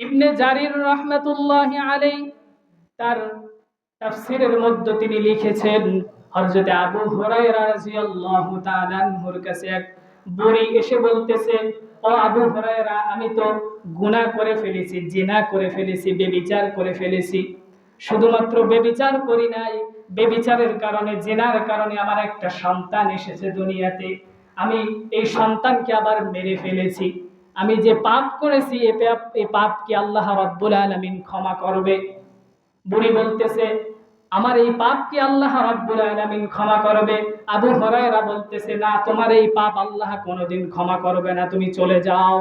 ইবনে জারির রাহমাতুল্লাহি আলাইহি তার তাফসীরের মধ্যে তিনি লিখেছেন, হযরত আবু হুরায়রা রাদিয়াল্লাহু তাআলা আনহুর কাছে এক বুড়ি এসে বলতেছে, ও আবু হুরায়রা, আমি তো গুনাহ করে ফেলেছি, জিনা করে ফেলেছি, ব্যভিচার করে ফেলেছি। শুধুমাত্র ব্যভিচার করি নাই, ব্যভিচারের কারণে, জিনার কারণে আমার একটা সন্তান এসেছে দুনিয়াতে। আমি এই সন্তানকে আবার মেরে ফেলেছি। আমি যে পাপ করেছি, এই পাপ কি আল্লাহ রাব্বুল আলামিন ক্ষমা করবে? বুড়ি বলতেছে, আমার এই পাপ কি আল্লাহ রাব্বুল আলামিন ক্ষমা করবে? আবু হুরায়রা বলতেছে, না, তোমার এই পাপ আল্লাহ কোনোদিন ক্ষমা করবে না, তুমি চলে যাও।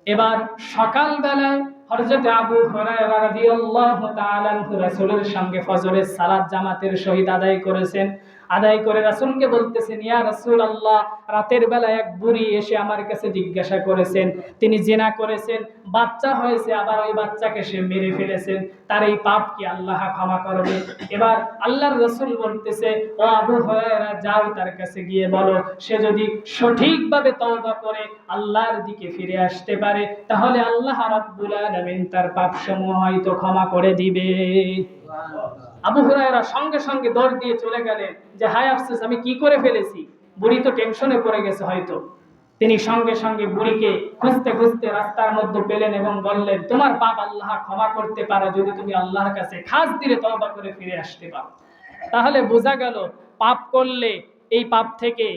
এবার সকালবেলায় হযরত আবু হুরায়রা রাদিয়াল্লাহু তাআলা আনহু রাসূলের সঙ্গে ফজরের সালাত জামাতের সহিত আদায় করেছেন। আদায় করে রাসূলকে বলতেছেন, ইয়া রাসূলুল্লাহ, রাতের বেলা এক বুড়ি এসে আমার কাছে জিজ্ঞাসা করেছেন, তিনি জিনা করেছেন, বাচ্চা হয়েছে, আবার ওই বাচ্চাকে সে মেরে ফেলেছেন, তার এই পাপ কি আল্লাহ ক্ষমা করবে? এবার আল্লাহর রাসূল বলতেছে, ও আবু হুরায়রা, যাও তার কাছে গিয়ে বলো, সে যদি সঠিকভাবে তওবা করে আল্লাহর দিকে ফিরে আসতে পারে, তাহলে আল্লাহ রাব্বুল আলামিন তার পাপসমূহ হয়তো ক্ষমা করে দিবে। আবু হুরায়রা সঙ্গে সঙ্গে দৌড় দিয়ে চলে গেলেন যে, হায় আফসোস, আমি কি করে ফেলেছি। বুড়ি তো টেনশনে পড়ে গেছে হয়তো। তিনি সঙ্গে সঙ্গে বুড়িকে খুঁজতে খুঁজতে রাস্তার মধ্যে পেলেন এবং বললেন, তোমার পাপ আল্লাহ ক্ষমা করতে পারে যদি তুমি আল্লাহর কাছে খাস দিলে তওবা করে ফিরে আসতে পারো। তাহলে বোঝা গেল, পাপ করলে এই পাপ থেকে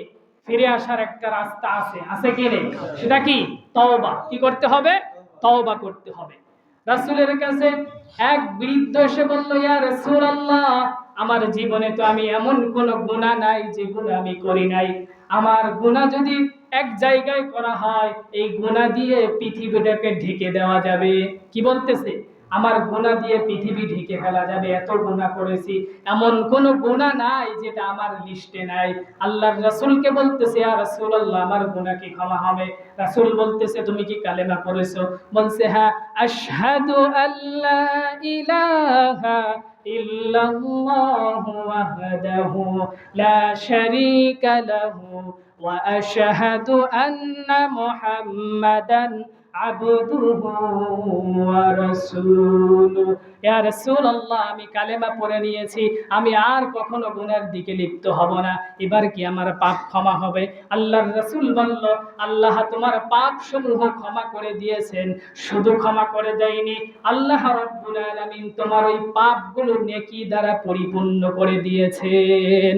ফিরে আসার একটা রাস্তা আছে, আছে কি নেই? সেটা কি? তওবা। কি করতে হবে? তওবা করতে হবে। রাসূলের কাছে এক বৃদ্ধ এসে বলল, ইয়া রাসূলুল্লাহ, আমার জীবনে তো আমি এমন কোন গুনাহ নাই যে গুনাহ আমি করি নাই। আমার গুনাহ যদি এক জায়গায় করা হয়, এই গুনাহ দিয়ে পৃথিবীটাকে ঢেকে দেওয়া যাবে। কি বলতেছে? আমার গুনাহ দিয়ে পৃথিবী ঢেকে ফেলা যাবে, এত গুনাহ করেছি, এমন কোন গুনাহ নাই যেটা আমার লিস্টে নাই। আল্লাহর রাসূলকে বলতেছে, ইয়া রাসূলুল্লাহ, আমার গুনাহ কি ক্ষমা হবে? রাসূল বলতেছে, তুমি কি কালেমা পড়েছো? বলছে, হ্যাঁ, আশহাদু আল্লা ইলাহা ইল্লাল্লাহু ওয়াহদাহু লা শারীকা লাহু ওয়া আশহাদু আন্না মুহাম্মাদান আবদুহু ওয়া রাসূলুহু। ইয়া রাসূলুল্লাহ, আমি কালেমা পড়ে নিয়েছি, আমি আর কখনো গুনাহের দিকে লিপ্ত হব না, এবার কি আমার পাপ ক্ষমা হবে? আল্লাহর রাসূল বলল, আল্লাহ তোমার পাপ সমূহ ক্ষমা করে দিয়েছেন। শুধু ক্ষমা করে দেয়নি, আল্লাহ রাব্বুল আলামিন তোমার ওই পাপগুলো নেকি দ্বারা পরিপূর্ণ করে দিয়েছেন।